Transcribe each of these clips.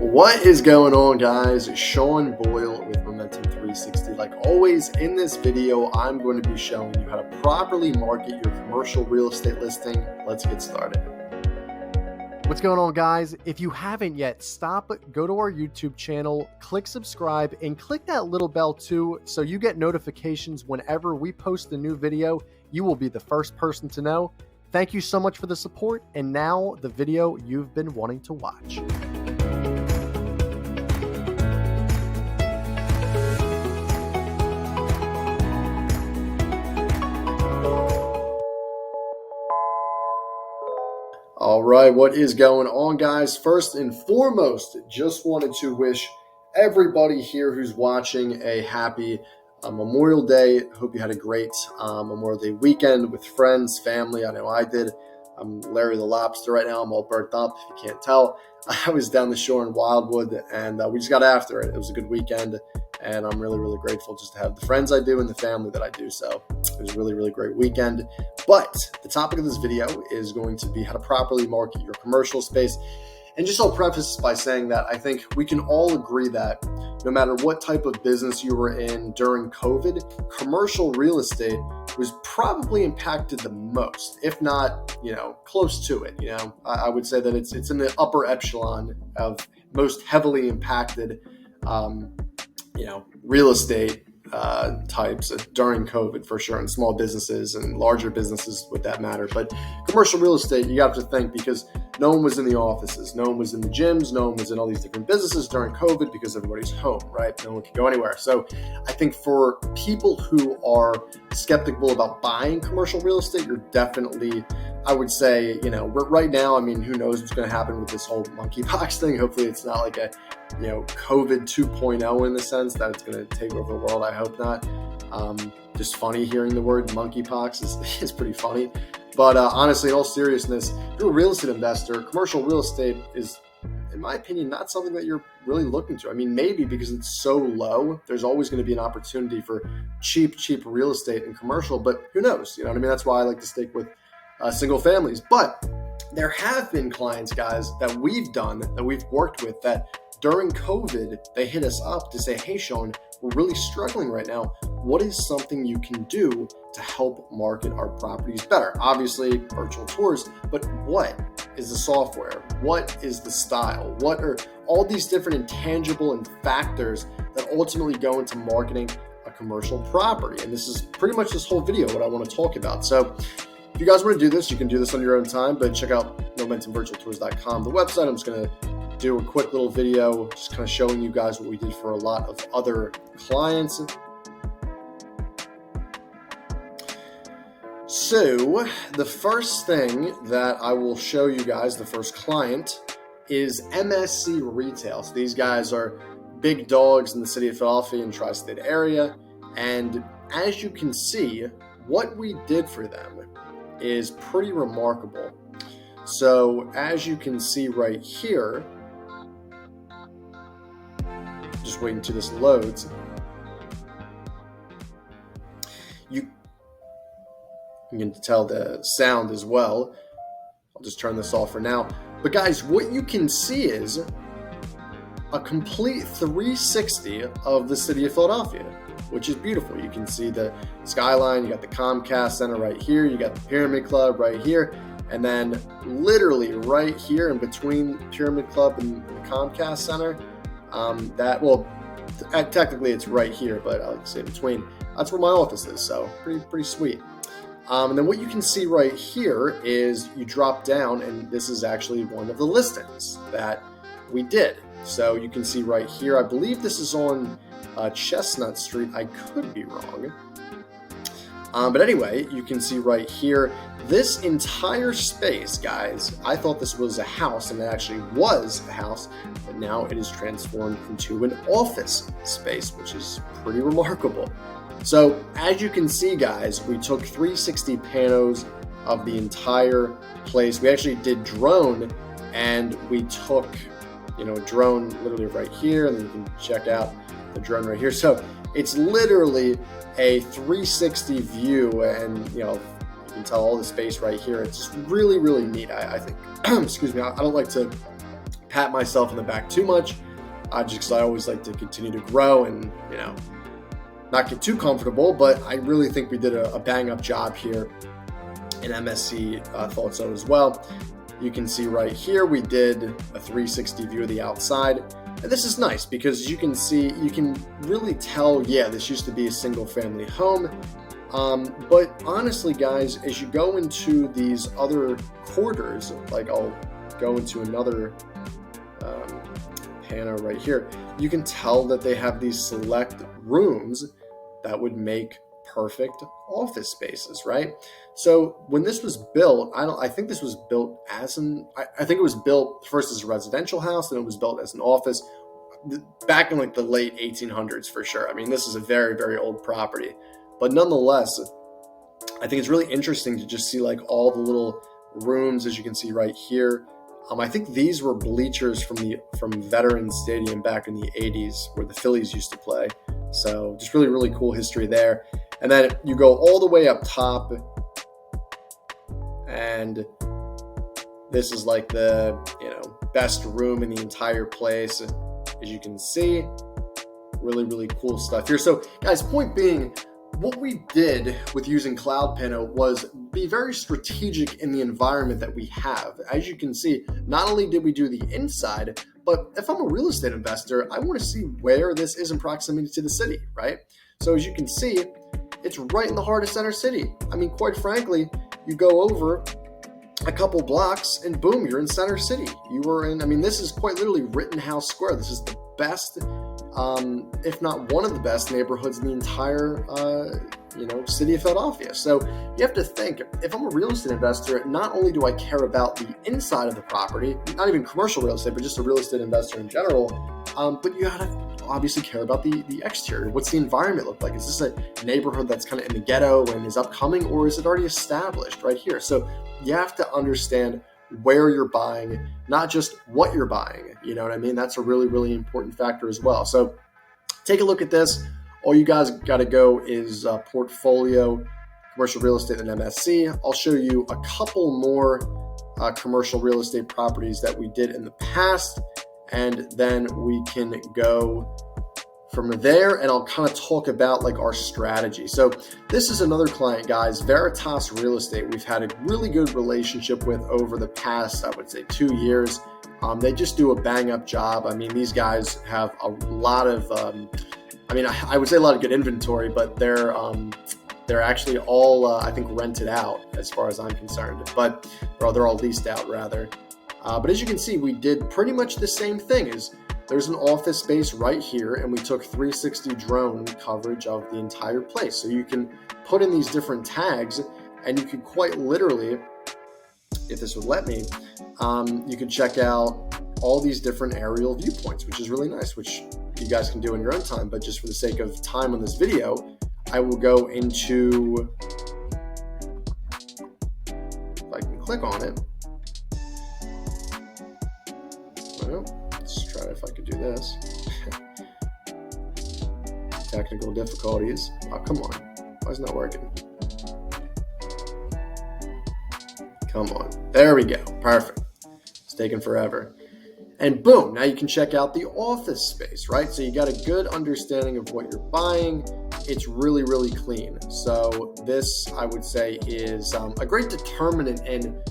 What is going on, guys? Sean Boyle with Momentum 360. Like always, in this video, I'm going to be showing you how to properly market your commercial real estate listing. Let's get started. What's going on, guys? If you haven't yet, go to our YouTube channel, click subscribe, and click that little bell too, so you get notifications whenever we post a new video. You will be the first person to know. Thank you so much for the support, and now the video you've been wanting to watch. All right, what is going on, guys? First and foremost, just wanted to wish everybody here who's watching a happy Memorial Day. Hope you had a great Memorial Day weekend with friends, family. I know I did. I'm Larry the Lobster right now. I'm all burnt up, if you can't tell. I was down the shore in Wildwood, and we just got after it. It was a good weekend, and I'm really, really grateful just to have the friends I do and the family that I do. So it was a really, really great weekend. But the topic of this video is going to be how to properly market your commercial space. And just I'll preface by saying that I think we can all agree that no matter what type of business you were in during COVID, commercial real estate was probably impacted the most, if not, close to it. I would say that it's in the upper echelon of most heavily impacted, real estate types during COVID for sure, and small businesses and larger businesses with that matter. But commercial real estate, you have to think, because no one was in the offices, no one was in the gyms, no one was in all these different businesses during COVID because everybody's home, right? No one could go anywhere. So I think for people who are skeptical about buying commercial real estate, you're definitely, I would say, right now, who knows what's going to happen with this whole monkeypox thing. Hopefully it's not like a, COVID 2.0 in the sense that it's going to take over the world. I hope not. Just funny hearing the word monkeypox is pretty funny. But honestly, in all seriousness, if you're a real estate investor, commercial real estate is, in my opinion, not something that you're really looking to. Maybe because it's so low, there's always going to be an opportunity for cheap real estate and commercial, but who knows? That's why I like to stick with single families. But there have been clients, guys, that we've worked with that during COVID, they hit us up to say, hey, Sean, we're really struggling right now. What is something you can do to help market our properties better? Obviously, virtual tours, but what is the software? What is the style? What are all these different intangible and factors that ultimately go into marketing a commercial property? And this is pretty much this whole video, what I want to talk about. So if you guys want to do this, you can do this on your own time, but check out momentumvirtualtours.com, the website. I'm just going to do a quick little video just kind of showing you guys what we did for a lot of other clients. So the first thing that I will show you guys, the first client, is MSC Retail. So these guys are big dogs in the city of Philadelphia and tri-state area. And as you can see, what we did for them is pretty remarkable. So as you can see right here, just waiting until this loads, you can tell the sound as well. I'll just turn this off for now. But guys, what you can see is a complete 360 of the city of Philadelphia, which is beautiful. You can see the skyline, you got the Comcast Center right here, you got the Pyramid Club right here, and then literally right here in between Pyramid Club and the Comcast Center, technically it's right here, but I like to say between, that's where my office is, so pretty sweet. And then what you can see right here is you drop down, and this is actually one of the listings that we did. So you can see right here, I believe this is on Chestnut Street. I could be wrong. But anyway, you can see right here, this entire space, guys, I thought this was a house, and it actually was a house, but now it is transformed into an office space, which is pretty remarkable. So as you can see, guys, we took 360 panos of the entire place. We actually did drone, and we took, a drone literally right here, and then you can check out the drone right here. So it's literally a 360 view, and you can tell all the space right here. It's just really, really neat, I think. Excuse me, I don't like to pat myself in the back too much, just because I always like to continue to grow and, not get too comfortable, but I really think we did a bang-up job here, and MSC thought so as well. You can see right here we did a 360 view of the outside, and this is nice because you can really tell, yeah, this used to be a single-family home. But honestly, guys, as you go into these other quarters, like I'll go into another panel right here, you can tell that they have these select rooms that would make perfect office spaces, right? So when this was built, I think this was built as I think it was built first as a residential house, and it was built as an office back in like the late 1800s for sure. I mean, this is a very, very old property, but nonetheless, I think it's really interesting to just see like all the little rooms, as you can see right here. I think these were bleachers from Veterans Stadium back in the 80s where the Phillies used to play. So just really, really cool history there. And then you go all the way up top, and this is like the best room in the entire place. As you can see, really, really cool stuff here. So guys, point being, what we did with using Cloud Pano was be very strategic in the environment that we have. As you can see, not only did we do the inside, but if I'm a real estate investor, I want to see where this is in proximity to the city, right? So as you can see, it's right in the heart of Center City. I mean, quite frankly, you go over a couple blocks and boom, you're in Center City. This is quite literally Rittenhouse Square. This is the best, if not one of the best neighborhoods in the entire, city of Philadelphia. So you have to think, if I'm a real estate investor, not only do I care about the inside of the property, not even commercial real estate, but just a real estate investor in general, but you gotta obviously care about the exterior. What's the environment look like? Is this a neighborhood that's kind of in the ghetto and is upcoming, or is it already established right here? So you have to understand where you're buying, not just what you're buying. You know what I mean? That's a really, really important factor as well. So take a look at this. All you guys got to go is portfolio, commercial real estate, and MSC. I'll show you a couple more commercial real estate properties that we did in the past, and then we can go from there, and I'll kind of talk about like our strategy. So this is another client, guys, Veritas Real Estate. We've had a really good relationship with over the past, I would say, 2 years. They just do a bang up job. I mean, these guys have a lot of, I would say a lot of good inventory, but they're actually all, I think, rented out as far as I'm concerned, but they're all leased out rather. But as you can see, we did pretty much the same thing. There's an office space right here, and we took 360 drone coverage of the entire place. So you can put in these different tags, and you can quite literally, if this would let me, you can check out all these different aerial viewpoints, which is really nice, which you guys can do in your own time. But just for the sake of time on this video, I will go into, if I can click on it. Well, let's try if I could do this. Technical difficulties. Oh, come on. Why is it not working? Come on. There we go. Perfect. It's taking forever. And boom, now you can check out the office space, right? So you got a good understanding of what you're buying. It's really, really clean. So this, I would say, is a great determinant in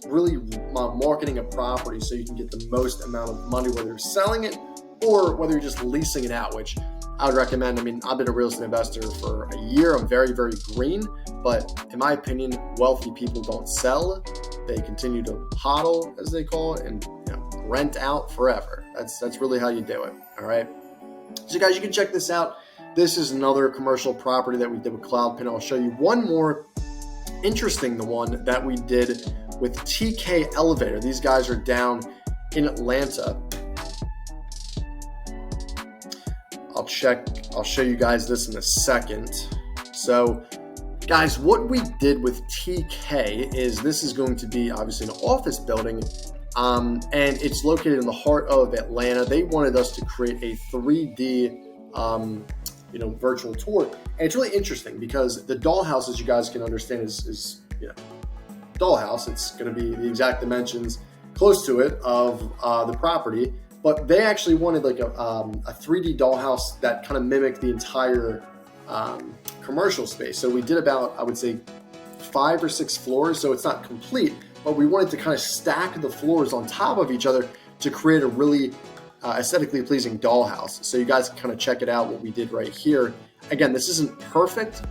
really marketing a property so you can get the most amount of money, whether you're selling it or whether you're just leasing it out, which I would recommend. I mean, I've been a real estate investor for a year. I'm very, very green, but in my opinion, wealthy people don't sell. They continue to hodl, as they call it, and rent out forever. That's really how you do it. All right. So guys, you can check this out. This is another commercial property that we did with Cloud Pin. I'll show you one more interesting, the one that we did with TK Elevator. These guys are down in Atlanta. I'll show you guys this in a second. So guys, what we did with TK is this is going to be obviously an office building, and it's located in the heart of Atlanta. They wanted us to create a 3D virtual tour. And it's really interesting because the dollhouse, as you guys can understand, is dollhouse. It's going to be the exact dimensions close to it of the property, but they actually wanted like a 3D dollhouse that kind of mimicked the entire commercial space. So we did about, I would say, 5 or 6 floors. So it's not complete, but we wanted to kind of stack the floors on top of each other to create a really aesthetically pleasing dollhouse. So you guys can kind of check it out, what we did right here. Again, this isn't perfect.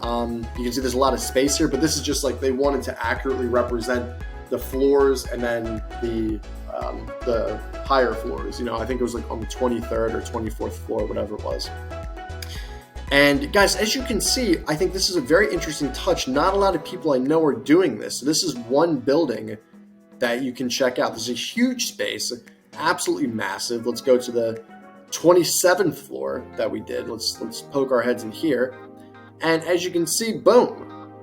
You can see there's a lot of space here, but this is just like they wanted to accurately represent the floors and then the higher floors. You know, I think it was like on the 23rd or 24th floor, whatever it was. And guys, as you can see, I think this is a very interesting touch. Not a lot of people I know are doing this. So this is one building that you can check out. This is a huge space, absolutely massive. Let's go to the 27th floor that we did. Let's poke our heads in here. And as you can see, boom,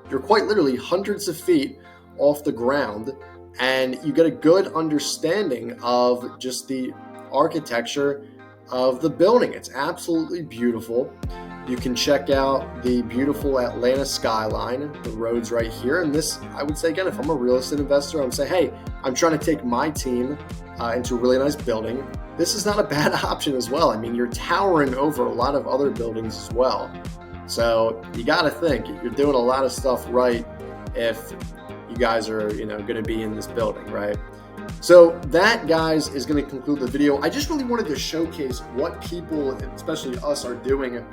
you're quite literally hundreds of feet off the ground, and you get a good understanding of just the architecture of the building. It's absolutely beautiful. You can check out the beautiful Atlanta skyline, the roads right here. And this, I would say, again, if I'm a real estate investor, I would say, hey, I'm trying to take my team into a really nice building. This is not a bad option as well. I mean, you're towering over a lot of other buildings as well. So you got to think you're doing a lot of stuff right if you guys are, going to be in this building, right? So that, guys, is going to conclude the video. I just really wanted to showcase what people, especially us, are doing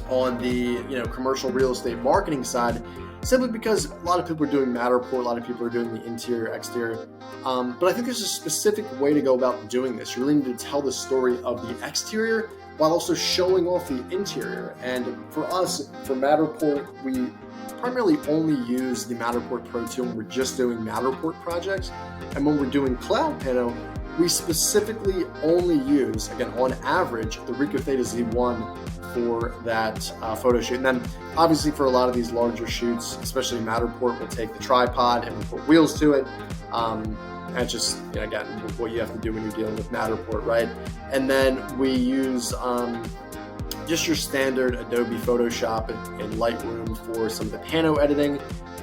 on the commercial real estate marketing side, simply because a lot of people are doing Matterport, a lot of people are doing the interior, exterior. But I think there's a specific way to go about doing this. You really need to tell the story of the exterior while also showing off the interior. And for us, for Matterport, we primarily only use the Matterport Pro 2 when we're just doing Matterport projects. And when we're doing Cloud Pano, we specifically only use, again, on average, the Ricoh Theta Z1 for that photo shoot. And then obviously for a lot of these larger shoots, especially Matterport, we'll take the tripod and we'll put wheels to it. That's just, again, what you have to do when you're dealing with Matterport, right? And then we use just your standard Adobe Photoshop and Lightroom for some of the pano editing.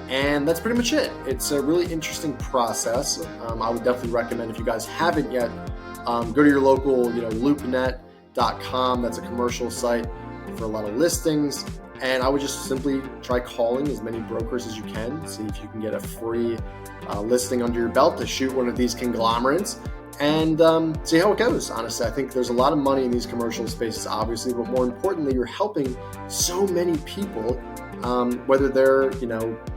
And that's pretty much it. It's a really interesting process. I would definitely recommend, if you guys haven't yet, go to your local, loopnet.com. That's a commercial site for a lot of listings. And I would just simply try calling as many brokers as you can. See if you can get a free listing under your belt to shoot one of these conglomerates and see how it goes. Honestly, I think there's a lot of money in these commercial spaces, obviously, but more importantly, you're helping so many people, whether they're,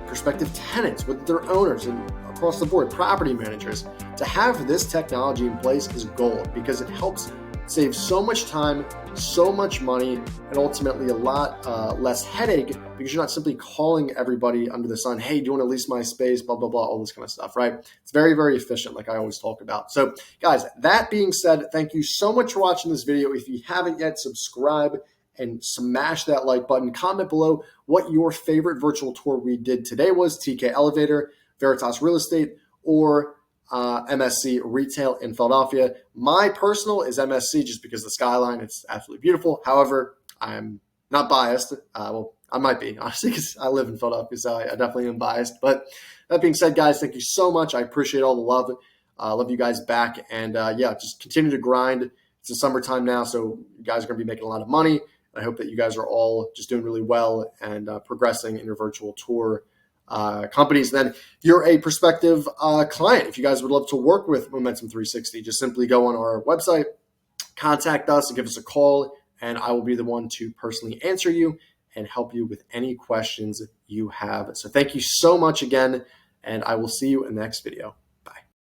prospective tenants, whether they're owners, and across the board, property managers. To have this technology in place is gold, because it helps save so much time, so much money, and ultimately a lot less headache, because you're not simply calling everybody under the sun, hey, do you want to lease my space, blah, blah, blah, all this kind of stuff, right? It's very, very efficient, like I always talk about. So guys, that being said, thank you so much for watching this video. If you haven't yet, subscribe and smash that like button. Comment below what your favorite virtual tour we did today was: TK Elevator, Veritas Real Estate, or MSC Retail in Philadelphia. My personal is MSC, just because the skyline, it's absolutely beautiful. However, I'm not biased. Well, I might be, honestly, because I live in Philadelphia, so I definitely am biased. But that being said, guys, thank you so much. I appreciate all the love. Love you guys back. And yeah, just continue to grind. It's the summertime now, so you guys are going to be making a lot of money. I hope that you guys are all just doing really well and progressing in your virtual tour companies. Then you're a prospective client. If you guys would love to work with Momentum 360, just simply go on our website, contact us, and give us a call, and I will be the one to personally answer you and help you with any questions you have. So thank you so much again, and I will see you in the next video.